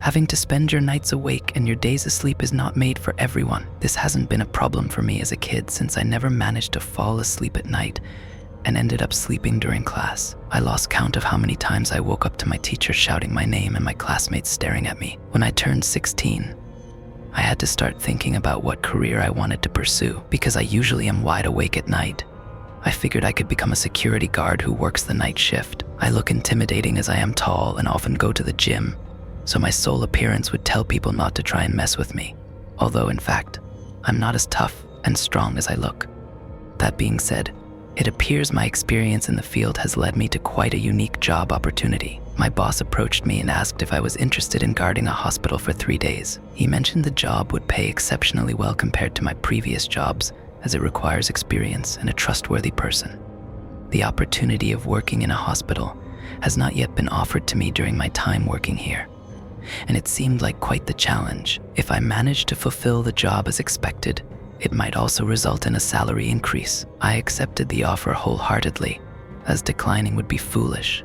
Having to spend your nights awake and your days asleep is not made for everyone. This hasn't been a problem for me as a kid since I never managed to fall asleep at night and ended up sleeping during class. I lost count of how many times I woke up to my teacher shouting my name and my classmates staring at me. When I turned 16, I had to start thinking about what career I wanted to pursue because I usually am wide awake at night. I figured I could become a security guard who works the night shift. I look intimidating as I am tall and often go to the gym, so my sole appearance would tell people not to try and mess with me, although in fact, I'm not as tough and strong as I look. That being said, it appears my experience in the field has led me to quite a unique job opportunity. My boss approached me and asked if I was interested in guarding a hospital for 3 days. He mentioned the job would pay exceptionally well compared to my previous jobs, as it requires experience and a trustworthy person. The opportunity of working in a hospital has not yet been offered to me during my time working here, and it seemed like quite the challenge. If I managed to fulfill the job as expected, it might also result in a salary increase. I accepted the offer wholeheartedly, as declining would be foolish.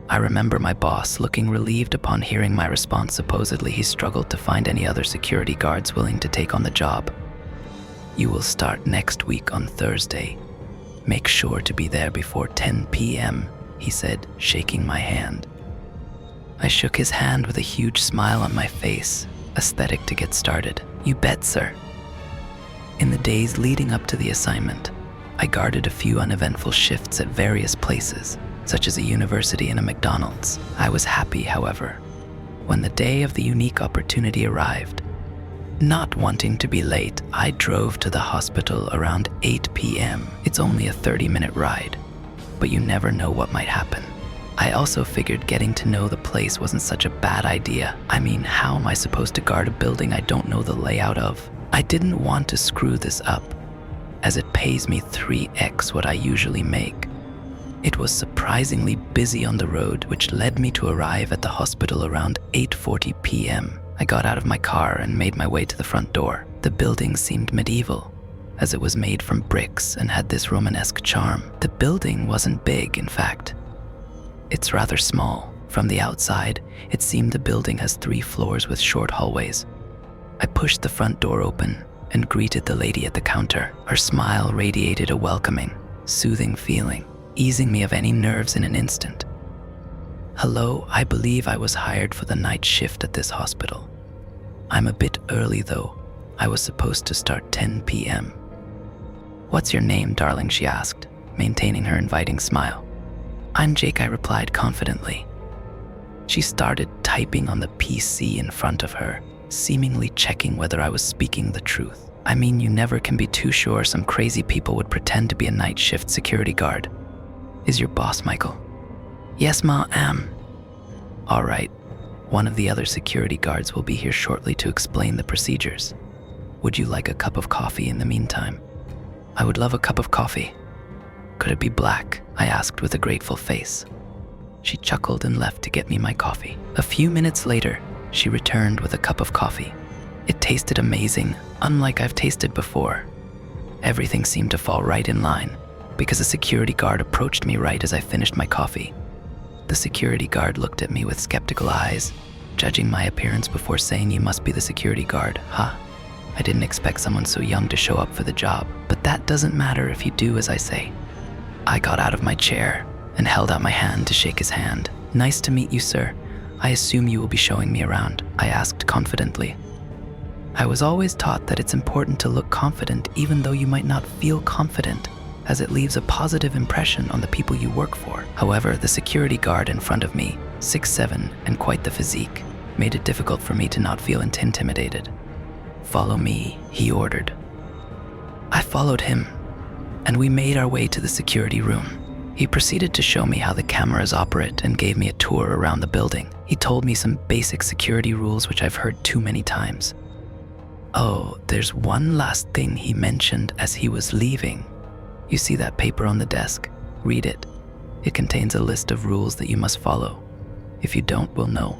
I remember my boss looking relieved upon hearing my response. Supposedly, he struggled to find any other security guards willing to take on the job. "You will start next week on Thursday. Make sure to be there before 10 p.m., he said, shaking my hand. I shook his hand with a huge smile on my face, ecstatic to get started. "You bet, sir." In the days leading up to the assignment, I guarded a few uneventful shifts at various places, such as a university and a McDonald's. I was happy, however, when the day of the unique opportunity arrived. Not wanting to be late, I drove to the hospital around 8 p.m. It's only a 30-minute ride, but you never know what might happen. I also figured getting to know the place wasn't such a bad idea. I mean, how am I supposed to guard a building I don't know the layout of? I didn't want to screw this up, as it pays me 3x what I usually make. It was surprisingly busy on the road, which led me to arrive at the hospital around 8:40 p.m. I got out of my car and made my way to the front door. The building seemed medieval, as it was made from bricks and had this Romanesque charm. The building wasn't big, in fact. It's rather small. From the outside, it seemed the building has 3 floors with short hallways. I pushed the front door open and greeted the lady at the counter. Her smile radiated a welcoming, soothing feeling, easing me of any nerves in an instant. "Hello, I believe I was hired for the night shift at this hospital. I'm a bit early though. I was supposed to start 10 p.m. "What's your name, darling?" she asked, maintaining her inviting smile. "I'm Jake," I replied confidently. She started typing on the PC in front of her, seemingly checking whether I was speaking the truth. I mean, you never can be too sure some crazy people would pretend to be a night shift security guard. "Is your boss Michael?" "Yes, ma, am." "All right. One of the other security guards will be here shortly to explain the procedures. Would you like a cup of coffee in the meantime?" "I would love a cup of coffee." "Could it be black?" I asked with a grateful face. She chuckled and left to get me my coffee. A few minutes later, she returned with a cup of coffee. It tasted amazing, unlike I've tasted before. Everything seemed to fall right in line, because a security guard approached me right as I finished my coffee. The security guard looked at me with skeptical eyes, judging my appearance before saying, "You must be the security guard, huh?" I didn't expect someone so young to show up for the job, but that doesn't matter if you do as I say. I got out of my chair and held out my hand to shake his hand. "Nice to meet you, sir. I assume you will be showing me around," I asked confidently. I was always taught that it's important to look confident even though you might not feel confident, as it leaves a positive impression on the people you work for. However, the security guard in front of me, 6'7" and quite the physique, made it difficult for me to not feel intimidated. "Follow me," he ordered. I followed him, and we made our way to the security room. He proceeded to show me how the cameras operate and gave me a tour around the building. He told me some basic security rules which I've heard too many times. Oh, there's one last thing he mentioned as he was leaving. "You see that paper on the desk? Read it. It contains a list of rules that you must follow. If you don't, we'll know.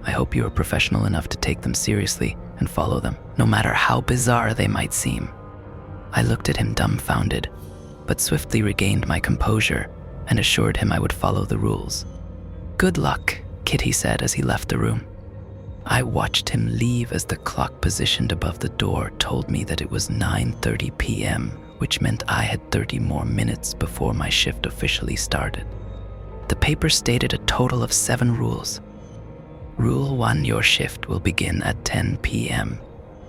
I hope you are professional enough to take them seriously and follow them, no matter how bizarre they might seem." I looked at him dumbfounded, but swiftly regained my composure and assured him I would follow the rules. "Good luck, kid," he said as he left the room. I watched him leave as the clock positioned above the door told me that it was 9:30 p.m., which meant I had 30 more minutes before my shift officially started. The paper stated a total of 7 rules. Rule 1, your shift will begin at 10 p.m.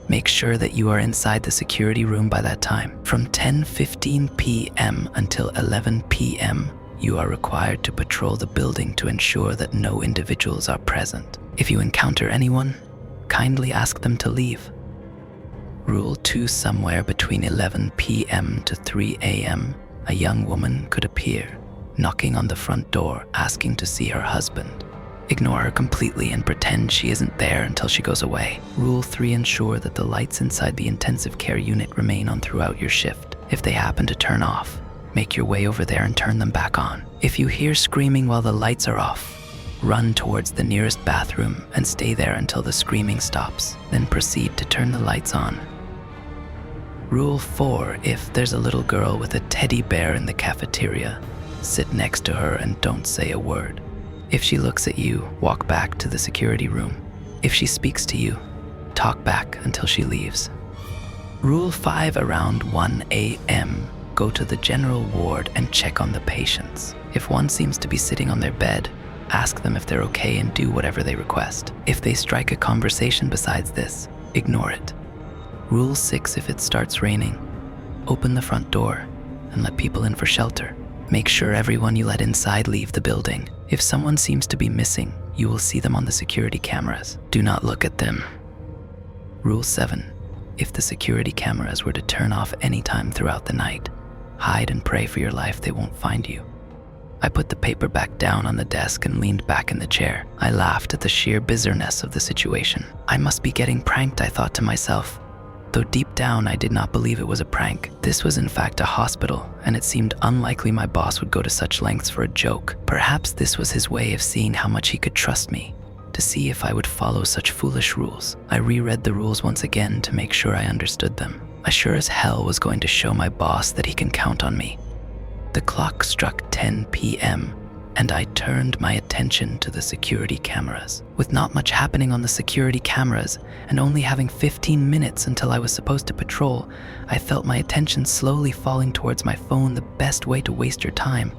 Make sure that you are inside the security room by that time. From 10:15 p.m. until 11 p.m., you are required to patrol the building to ensure that no individuals are present. If you encounter anyone, kindly ask them to leave. Rule 2, somewhere between 11 p.m. to 3 a.m., a young woman could appear, knocking on the front door, asking to see her husband. Ignore her completely and pretend she isn't there until she goes away. Rule 3, ensure that the lights inside the intensive care unit remain on throughout your shift. If they happen to turn off, make your way over there and turn them back on. If you hear screaming while the lights are off, run towards the nearest bathroom and stay there until the screaming stops. Then proceed to turn the lights on. Rule 4, if there's a little girl with a teddy bear in the cafeteria, sit next to her and don't say a word. If she looks at you, walk back to the security room. If she speaks to you, talk back until she leaves. Rule 5, around 1 a.m., go to the general ward and check on the patients. If one seems to be sitting on their bed, ask them if they're okay and do whatever they request. If they strike a conversation besides this, ignore it. Rule 6, if it starts raining, open the front door and let people in for shelter. Make sure everyone you let inside leave the building. If someone seems to be missing, you will see them on the security cameras. Do not look at them. Rule 7, if the security cameras were to turn off anytime throughout the night, hide and pray for your life they won't find you. I put the paper back down on the desk and leaned back in the chair. I laughed at the sheer bizarreness of the situation. I must be getting pranked, I thought to myself. Though deep down I did not believe it was a prank. This was in fact a hospital, and it seemed unlikely my boss would go to such lengths for a joke. Perhaps this was his way of seeing how much he could trust me, to see if I would follow such foolish rules. I reread the rules once again to make sure I understood them. I sure as hell was going to show my boss that he can count on me. The clock struck 10 p.m., and I turned my attention to the security cameras. With not much happening on the security cameras, and only having 15 minutes until I was supposed to patrol, I felt my attention slowly falling towards my phone, the best way to waste your time.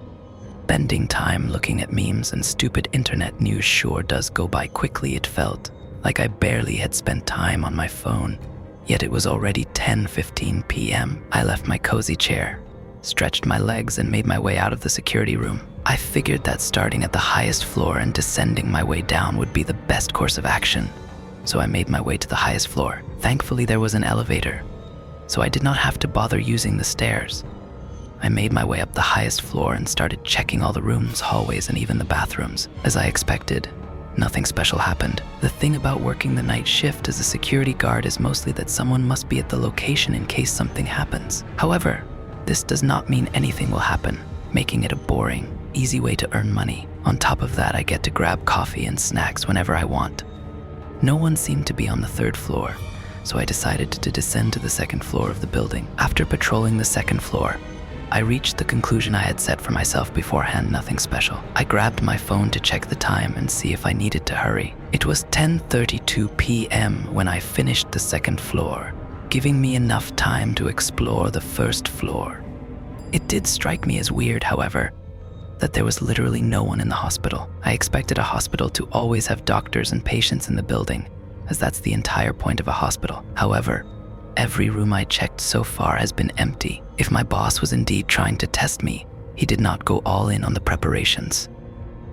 Spending time looking at memes and stupid internet news sure does go by quickly, it felt. Like I barely had spent time on my phone. Yet it was already 10:15 p.m. I left my cozy chair, stretched my legs, and made my way out of the security room. I figured that starting at the highest floor and descending my way down would be the best course of action, so I made my way to the highest floor. Thankfully, there was an elevator, so I did not have to bother using the stairs. I made my way up the highest floor and started checking all the rooms, hallways, and even the bathrooms. As I expected, nothing special happened. The thing about working the night shift as a security guard is mostly that someone must be at the location in case something happens. However, this does not mean anything will happen, making it a boring, easy way to earn money. On top of that, I get to grab coffee and snacks whenever I want. No one seemed to be on the 3rd floor, so I decided to descend to the 2nd floor of the building. After patrolling the 2nd floor, I reached the conclusion I had set for myself beforehand, nothing special. I grabbed my phone to check the time and see if I needed to hurry. It was 10:32 p.m. when I finished the 2nd floor, giving me enough time to explore the 1st floor. It did strike me as weird, however, that there was literally no one in the hospital. I expected a hospital to always have doctors and patients in the building, as that's the entire point of a hospital. However, every room I checked so far has been empty. If my boss was indeed trying to test me, he did not go all in on the preparations.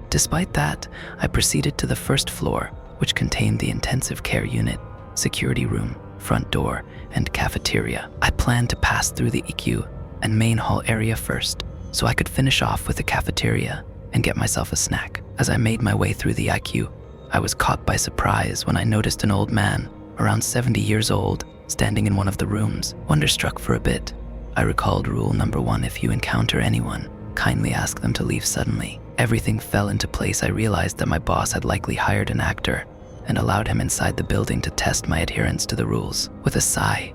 Despite that, I proceeded to the 1st floor, which contained the intensive care unit, security room, front door, and cafeteria. I planned to pass through the EQ and main hall area first, so I could finish off with the cafeteria and get myself a snack. As I made my way through the IQ, I was caught by surprise when I noticed an old man, around 70 years old, standing in one of the rooms. Wonderstruck for a bit, I recalled rule number 1, if you encounter anyone, kindly ask them to leave suddenly. Everything fell into place. I realized that my boss had likely hired an actor and allowed him inside the building to test my adherence to the rules. With a sigh,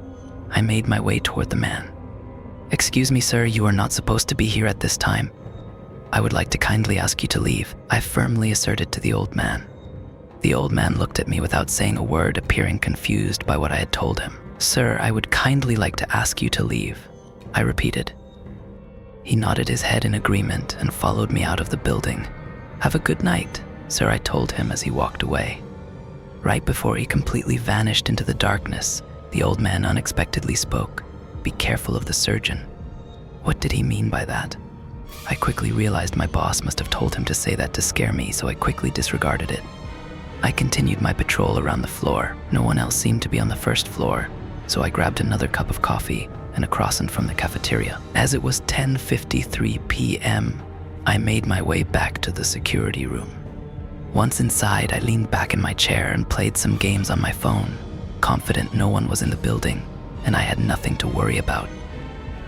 I made my way toward the man. "Excuse me, sir, you are not supposed to be here at this time. I would like to kindly ask you to leave," I firmly asserted to the old man. The old man looked at me without saying a word, appearing confused by what I had told him. "Sir, I would kindly like to ask you to leave," I repeated. He nodded his head in agreement and followed me out of the building. "Have a good night, sir," I told him as he walked away. Right before he completely vanished into the darkness, the old man unexpectedly spoke, "Be careful of the surgeon." What did he mean by that? I quickly realized my boss must have told him to say that to scare me, so I quickly disregarded it. I continued my patrol around the floor. No one else seemed to be on the first floor, so I grabbed another cup of coffee and a croissant from the cafeteria. As it was 10:53 p.m., I made my way back to the security room. Once inside, I leaned back in my chair and played some games on my phone, confident no one was in the building and I had nothing to worry about.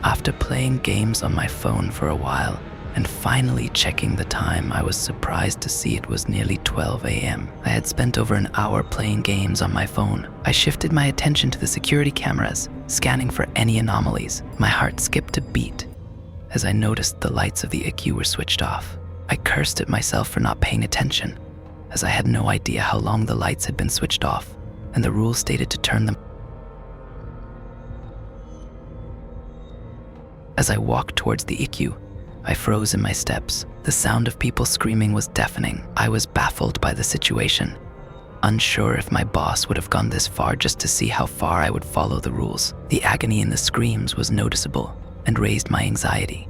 After playing games on my phone for a while and finally checking the time, I was surprised to see it was nearly 12 a.m. I had spent over an hour playing games on my phone. I shifted my attention to the security cameras, scanning for any anomalies. My heart skipped a beat as I noticed the lights of the ICU were switched off. I cursed at myself for not paying attention, as I had no idea how long the lights had been switched off, and the rules stated to turn them. As I walked towards the ICU, I froze in my steps. The sound of people screaming was deafening. I was baffled by the situation, unsure if my boss would have gone this far just to see how far I would follow the rules. The agony in the screams was noticeable and raised my anxiety.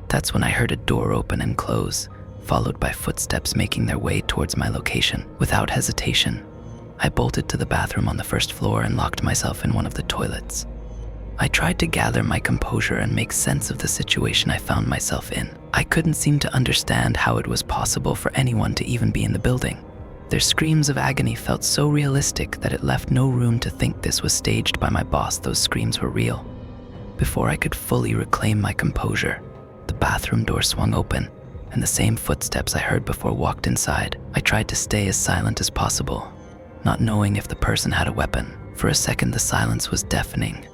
That's when I heard a door open and close, followed by footsteps making their way towards my location. Without hesitation, I bolted to the bathroom on the first floor and locked myself in one of the toilets. I tried to gather my composure and make sense of the situation I found myself in. I couldn't seem to understand how it was possible for anyone to even be in the building. Their screams of agony felt so realistic that it left no room to think this was staged by my boss. Those screams were real. Before I could fully reclaim my composure, the bathroom door swung open, and the same footsteps I heard before walked inside. I tried to stay as silent as possible, not knowing if the person had a weapon. For a second, the silence was deafening,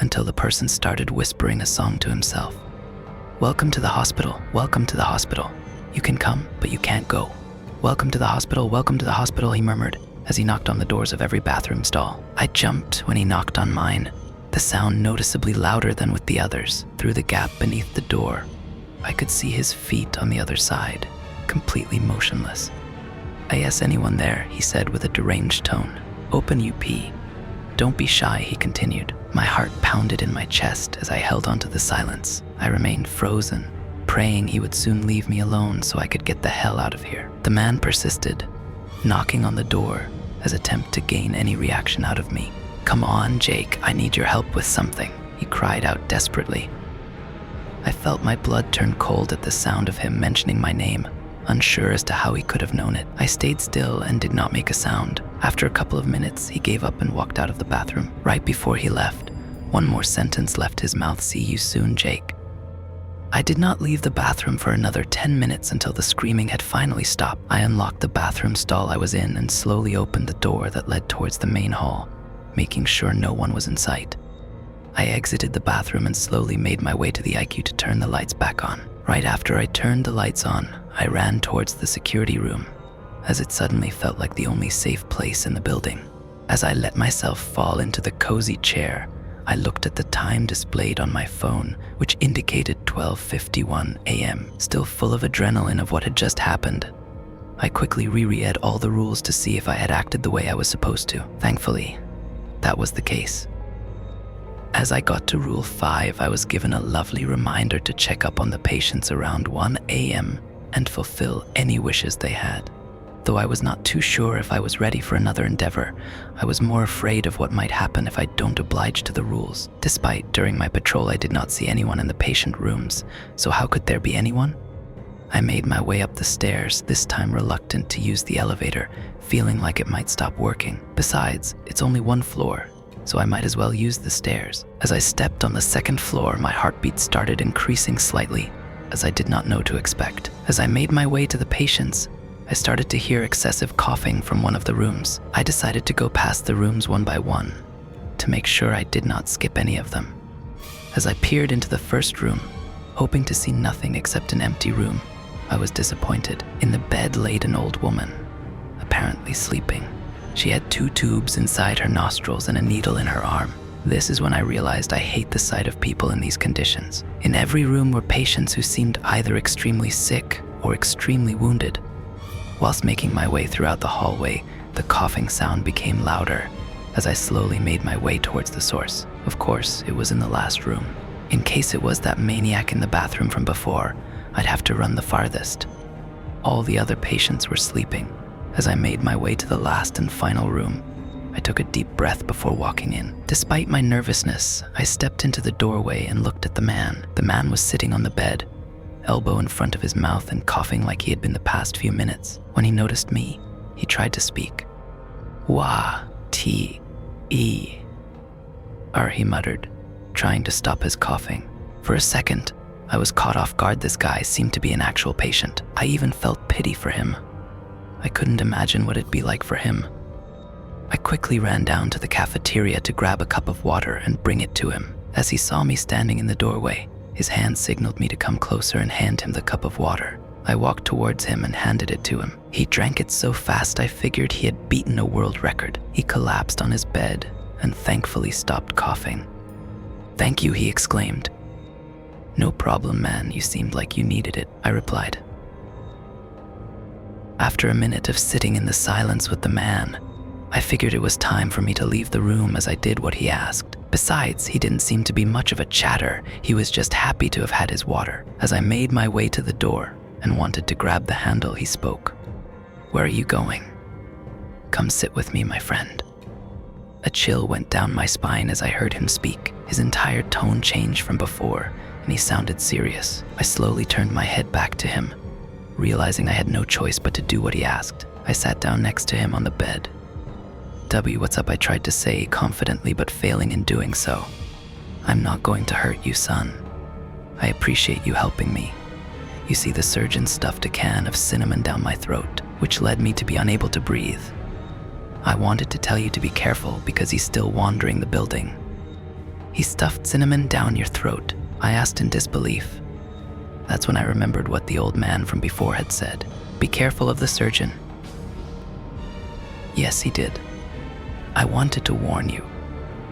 until the person started whispering a song to himself. "Welcome to the hospital, welcome to the hospital. You can come, but you can't go. Welcome to the hospital," he murmured as he knocked on the doors of every bathroom stall. I jumped when he knocked on mine, the sound noticeably louder than with the others. Through the gap beneath the door, I could see his feet on the other side, completely motionless. "Yes, anyone there?" he said with a deranged tone. "Open, you pee. Don't be shy," he continued. My heart pounded in my chest as I held onto the silence. I remained frozen, praying he would soon leave me alone so I could get the hell out of here. The man persisted, knocking on the door as attempt to gain any reaction out of me. "Come on, Jake, I need your help with something," he cried out desperately. I felt my blood turn cold at the sound of him mentioning my name, unsure as to how he could have known it. I stayed still and did not make a sound. After a couple of minutes, he gave up and walked out of the bathroom. Right before he left, one more sentence left his mouth: "See you soon, Jake." I did not leave the bathroom for another 10 minutes until the screaming had finally stopped. I unlocked the bathroom stall I was in and slowly opened the door that led towards the main hall, making sure no one was in sight. I exited the bathroom and slowly made my way to the IQ to turn the lights back on. Right after I turned the lights on, I ran towards the security room, as it suddenly felt like the only safe place in the building. As I let myself fall into the cozy chair, I looked at the time displayed on my phone, which indicated 12:51 a.m. Still full of adrenaline of what had just happened, I quickly reread all the rules to see if I had acted the way I was supposed to. Thankfully, that was the case. As I got to Rule 5, I was given a lovely reminder to check up on the patients around 1 a.m. and fulfill any wishes they had. Though I was not too sure if I was ready for another endeavor, I was more afraid of what might happen if I don't oblige to the rules. Despite during my patrol I did not see anyone in the patient rooms, so how could there be anyone? I made my way up the stairs, this time reluctant to use the elevator, feeling like it might stop working. Besides, it's only one floor, so I might as well use the stairs. As I stepped on the second floor, my heartbeat started increasing slightly, as I did not know to expect. As I made my way to the patients, I started to hear excessive coughing from one of the rooms. I decided to go past the rooms one by one, to make sure I did not skip any of them. As I peered into the first room, hoping to see nothing except an empty room, I was disappointed. In the bed laid an old woman, apparently apparently sleeping. She had 2 tubes inside her nostrils and a needle in her arm. This is when I realized I hate the sight of people in these conditions. In every room were patients who seemed either extremely sick or extremely wounded. Whilst making my way throughout the hallway, the coughing sound became louder as I slowly made my way towards the source. Of course, it was in the last room. In case it was that maniac in the bathroom from before, I'd have to run the farthest. All the other patients were sleeping. As I made my way to the last and final room, I took a deep breath before walking in. Despite my nervousness, I stepped into the doorway and looked at the man. The man was sitting on the bed, elbow in front of his mouth and coughing like he had been the past few minutes. When he noticed me, he tried to speak. Wa-T-E-R, he muttered, trying to stop his coughing. For a second, I was caught off guard. This guy seemed to be an actual patient. I even felt pity for him. I couldn't imagine what it'd be like for him. I quickly ran down to the cafeteria to grab a cup of water and bring it to him. As he saw me standing in the doorway, his hand signaled me to come closer and hand him the cup of water. I walked towards him and handed it to him. He drank it so fast I figured he had beaten a world record. He collapsed on his bed and thankfully stopped coughing. "Thank you," he exclaimed. "No problem, man. You seemed like you needed it," I replied. After a minute of sitting in the silence with the man, I figured it was time for me to leave the room as I did what he asked. Besides, he didn't seem to be much of a chatter. He was just happy to have had his water. As I made my way to the door and wanted to grab the handle, he spoke. "Where are you going?" "Come sit with me, my friend." A chill went down my spine as I heard him speak. His entire tone changed from before, and he sounded serious. I slowly turned my head back to him, realizing I had no choice but to do what he asked. I sat down next to him on the bed. "What's up?" I tried to say confidently, but failing in doing so. "I'm not going to hurt you, son. I appreciate you helping me. You see, the surgeon stuffed a can of cinnamon down my throat, which led me to be unable to breathe. I wanted to tell you to be careful because he's still wandering the building." "He stuffed cinnamon down your throat?" I asked in disbelief. That's when I remembered what the old man from before had said. "Be careful of the surgeon." "Yes, he did. I wanted to warn you.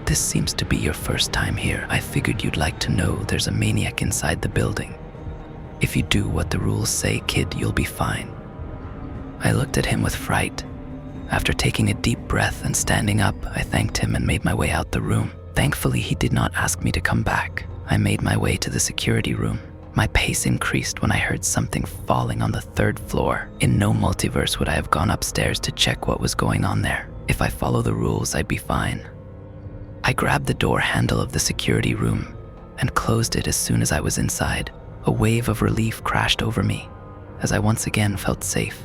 This seems to be your first time here. I figured you'd like to know there's a maniac inside the building. If you do what the rules say, kid, you'll be fine." I looked at him with fright. After taking a deep breath and standing up, I thanked him and made my way out the room. Thankfully, he did not ask me to come back. I made my way to the security room. My pace increased when I heard something falling on the 3rd floor. In no multiverse would I have gone upstairs to check what was going on there. If I follow the rules, I'd be fine. I grabbed the door handle of the security room and closed it as soon as I was inside. A wave of relief crashed over me as I once again felt safe.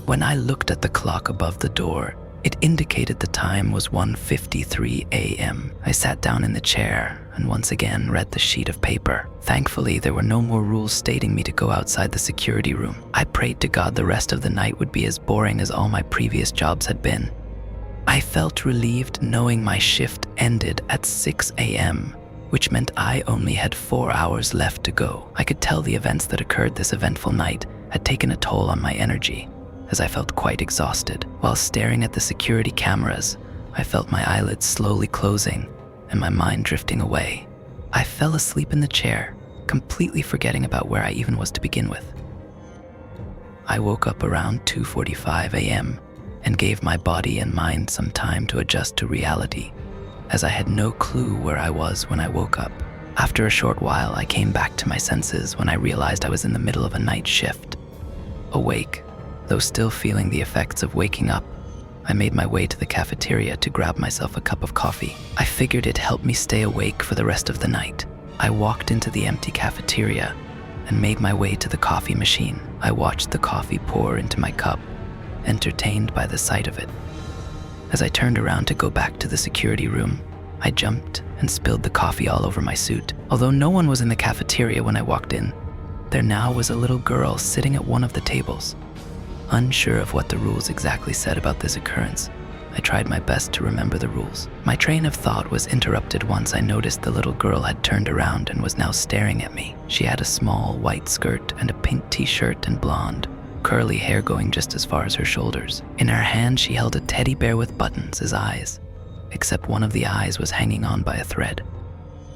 When I looked at the clock above the door, it indicated the time was 1:53 a.m. I sat down in the chair and once again read the sheet of paper. Thankfully, there were no more rules stating me to go outside the security room. I prayed to God the rest of the night would be as boring as all my previous jobs had been. I felt relieved knowing my shift ended at 6 a.m., which meant I only had 4 hours left to go. I could tell the events that occurred this eventful night had taken a toll on my energy, as I felt quite exhausted. While staring at the security cameras, I felt my eyelids slowly closing and my mind drifting away. I fell asleep in the chair, completely forgetting about where I even was to begin with. I woke up around 2:45 a.m. and gave my body and mind some time to adjust to reality, as I had no clue where I was when I woke up. After a short while, I came back to my senses when I realized I was in the middle of a night shift. Awake, though still feeling the effects of waking up, I made my way to the cafeteria to grab myself a cup of coffee. I figured it'd help me stay awake for the rest of the night. I walked into the empty cafeteria and made my way to the coffee machine. I watched the coffee pour into my cup, entertained by the sight of it. As I turned around to go back to the security room, I jumped and spilled the coffee all over my suit. Although no one was in the cafeteria when I walked in, there now was a little girl sitting at one of the tables. Unsure of what the rules exactly said about this occurrence, I tried my best to remember the rules. My train of thought was interrupted once I noticed the little girl had turned around and was now staring at me. She had a small white skirt and a pink t-shirt and blonde, curly hair going just as far as her shoulders. In her hand, she held a teddy bear with buttons as eyes, except one of the eyes was hanging on by a thread.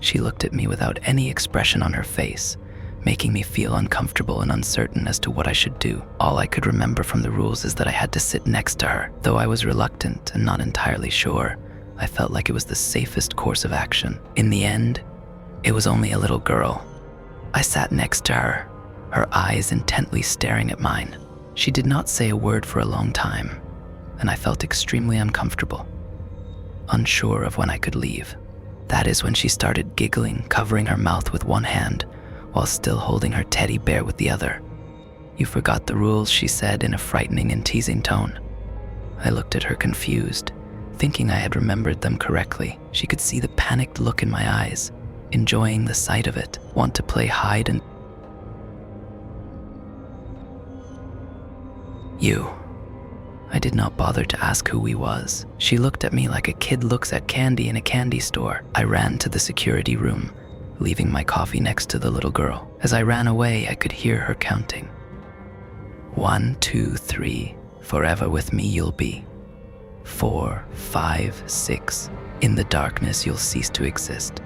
She looked at me without any expression on her face, making me feel uncomfortable and uncertain as to what I should do. All I could remember from the rules is that I had to sit next to her. Though I was reluctant and not entirely sure, I felt like it was the safest course of action. In the end, it was only a little girl. I sat next to her, her eyes intently staring at mine. She did not say a word for a long time, and I felt extremely uncomfortable, unsure of when I could leave. That is when she started giggling, covering her mouth with one hand, while still holding her teddy bear with the other. "You forgot the rules," she said in a frightening and teasing tone. I looked at her confused, thinking I had remembered them correctly. She could see the panicked look in my eyes, enjoying the sight of it. "Want to play hide and..." "You." I did not bother to ask who he was. She looked at me like a kid looks at candy in a candy store. I ran to the security room, leaving my coffee next to the little girl. As I ran away, I could hear her counting. 1, 2, 3, forever with me you'll be. 4, 5, 6, in the darkness you'll cease to exist.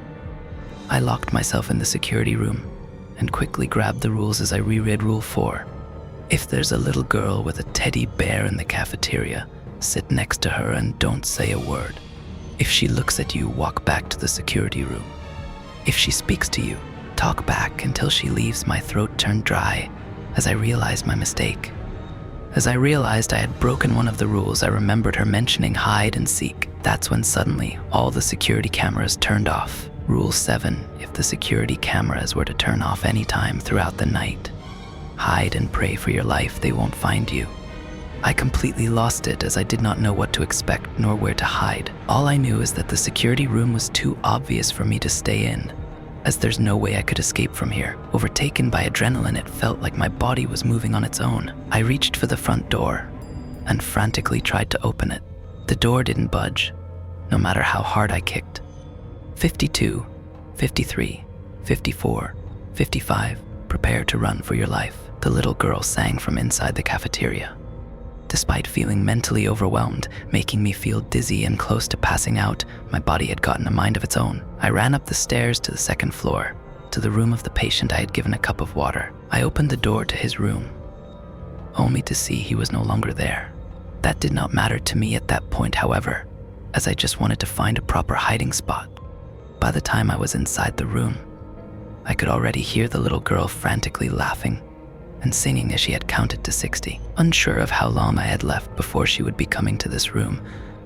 I locked myself in the security room and quickly grabbed the rules as I reread Rule 4. If there's a little girl with a teddy bear in the cafeteria, sit next to her and don't say a word. If she looks at you, walk back to the security room. If she speaks to you, talk back until she leaves. My throat turned dry as I realized my mistake. As I realized I had broken one of the rules, I remembered her mentioning hide and seek. That's when suddenly all the security cameras turned off. Rule 7, if the security cameras were to turn off any time throughout the night, hide and pray for your life, they won't find you. I completely lost it as I did not know what to expect nor where to hide. All I knew is that the security room was too obvious for me to stay in, as there's no way I could escape from here. Overtaken by adrenaline, it felt like my body was moving on its own. I reached for the front door and frantically tried to open it. The door didn't budge, no matter how hard I kicked. 52, 53, 54, 55, prepare to run for your life, the little girl sang from inside the cafeteria. Despite feeling mentally overwhelmed, making me feel dizzy and close to passing out, my body had gotten a mind of its own. I ran up the stairs to the second floor, to the room of the patient I had given a cup of water. I opened the door to his room, only to see he was no longer there. That did not matter to me at that point, however, as I just wanted to find a proper hiding spot. By the time I was inside the room, I could already hear the little girl frantically laughing and singing as she had counted to 60. Unsure of how long I had left before she would be coming to this room,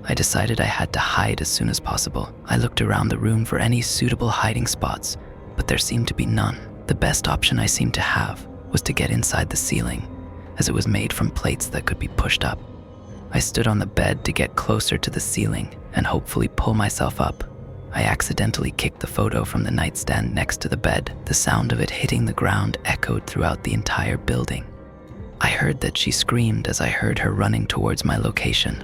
I decided I had to hide as soon as possible. I looked around the room for any suitable hiding spots, but there seemed to be none. The best option I seemed to have was to get inside the ceiling, as it was made from plates that could be pushed up. I stood on the bed to get closer to the ceiling and hopefully pull myself up. I accidentally kicked the photo from the nightstand next to the bed. The sound of it hitting the ground echoed throughout the entire building. I heard that she screamed as I heard her running towards my location.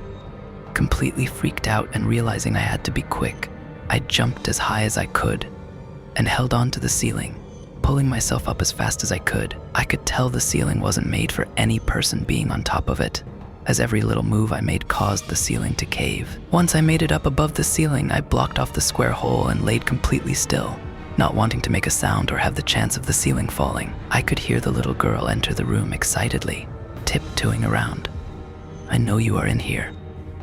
Completely freaked out and realizing I had to be quick, I jumped as high as I could and held on to the ceiling, pulling myself up as fast as I could. I could tell the ceiling wasn't made for any person being on top of it, as every little move I made caused the ceiling to cave. Once I made it up above the ceiling, I blocked off the square hole and laid completely still, not wanting to make a sound or have the chance of the ceiling falling. I could hear the little girl enter the room excitedly, tiptoeing around. "I know you are in here.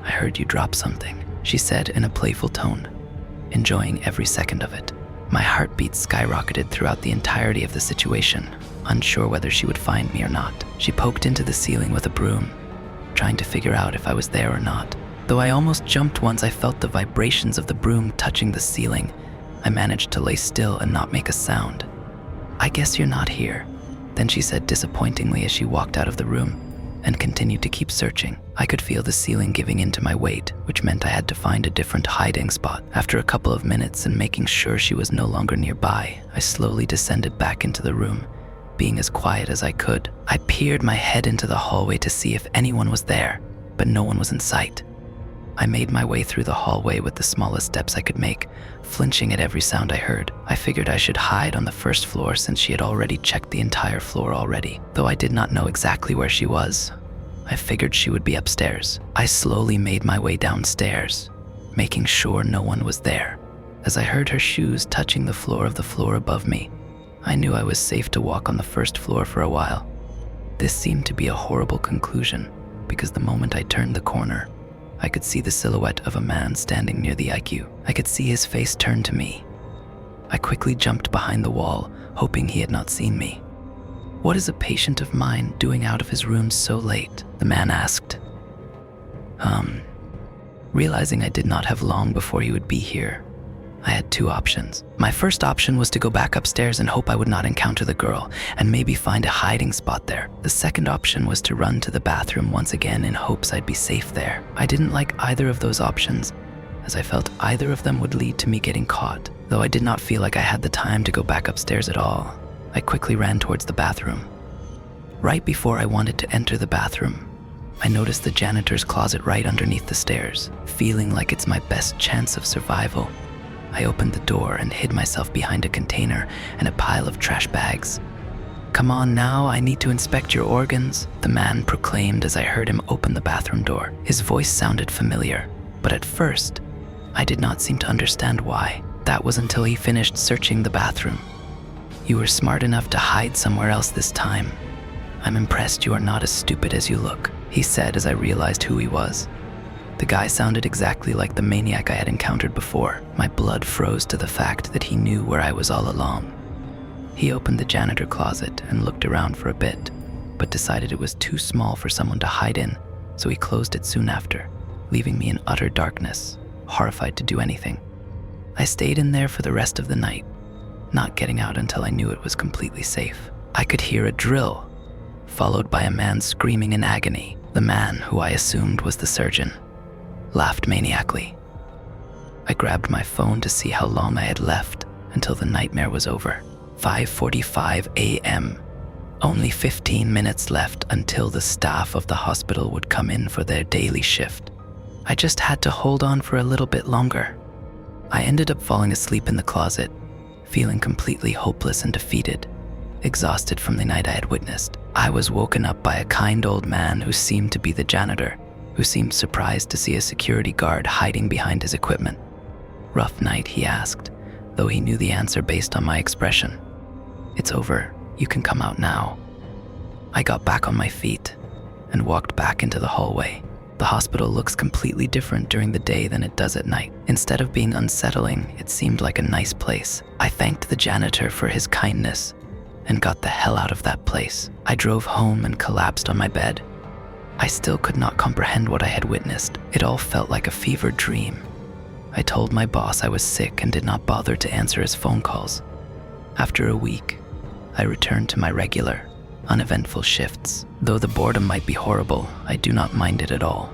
I heard you drop something," she said in a playful tone, enjoying every second of it. My heartbeat skyrocketed throughout the entirety of the situation, unsure whether she would find me or not. She poked into the ceiling with a broom, trying to figure out if I was there or not. Though I almost jumped once I felt the vibrations of the broom touching the ceiling, I managed to lay still and not make a sound. "I guess you're not here," then she said disappointingly as she walked out of the room and continued to keep searching. I could feel the ceiling giving in to my weight, which meant I had to find a different hiding spot. After a couple of minutes and making sure she was no longer nearby, I slowly descended back into the room, being as quiet as I could. I peered my head into the hallway to see if anyone was there, but no one was in sight. I made my way through the hallway with the smallest steps I could make, flinching at every sound I heard. I figured I should hide on the first floor since she had already checked the entire floor already. Though I did not know exactly where she was, I figured she would be upstairs. I slowly made my way downstairs, making sure no one was there. As I heard her shoes touching the floor above me, I knew I was safe to walk on the first floor for a while. This seemed to be a horrible conclusion, because the moment I turned the corner, I could see the silhouette of a man standing near the IQ. I could see his face turn to me. I quickly jumped behind the wall, hoping he had not seen me. "What is a patient of mine doing out of his room so late?" the man asked. Realizing I did not have long before he would be here, I had two options. My first option was to go back upstairs and hope I would not encounter the girl, and maybe find a hiding spot there. The second option was to run to the bathroom once again in hopes I'd be safe there. I didn't like either of those options, as I felt either of them would lead to me getting caught. Though I did not feel like I had the time to go back upstairs at all, I quickly ran towards the bathroom. Right before I wanted to enter the bathroom, I noticed the janitor's closet right underneath the stairs. Feeling like it's my best chance of survival, I opened the door and hid myself behind a container and a pile of trash bags. "Come on now, I need to inspect your organs," the man proclaimed as I heard him open the bathroom door. His voice sounded familiar, but at first, I did not seem to understand why. That was until he finished searching the bathroom. "You were smart enough to hide somewhere else this time. I'm impressed you are not as stupid as you look," he said as I realized who he was. The guy sounded exactly like the maniac I had encountered before. My blood froze to the fact that he knew where I was all along. He opened the janitor closet and looked around for a bit, but decided it was too small for someone to hide in, so he closed it soon after, leaving me in utter darkness, horrified to do anything. I stayed in there for the rest of the night, not getting out until I knew it was completely safe. I could hear a drill, followed by a man screaming in agony. The man, who I assumed was the surgeon, laughed maniacally. I grabbed my phone to see how long I had left until the nightmare was over. 5:45 a.m. Only 15 minutes left until the staff of the hospital would come in for their daily shift. I just had to hold on for a little bit longer. I ended up falling asleep in the closet, feeling completely hopeless and defeated, exhausted from the night I had witnessed. I was woken up by a kind old man who seemed to be the janitor, who seemed surprised to see a security guard hiding behind his equipment. "Rough night?" he asked, though he knew the answer based on my expression. "It's over. You can come out now." I got back on my feet and walked back into the hallway. The hospital looks completely different during the day than it does at night. Instead of being unsettling, it seemed like a nice place. I thanked the janitor for his kindness and got the hell out of that place. I drove home and collapsed on my bed. I still could not comprehend what I had witnessed. It all felt like a fever dream. I told my boss I was sick and did not bother to answer his phone calls. After a week, I returned to my regular, uneventful shifts. Though the boredom might be horrible, I do not mind it at all.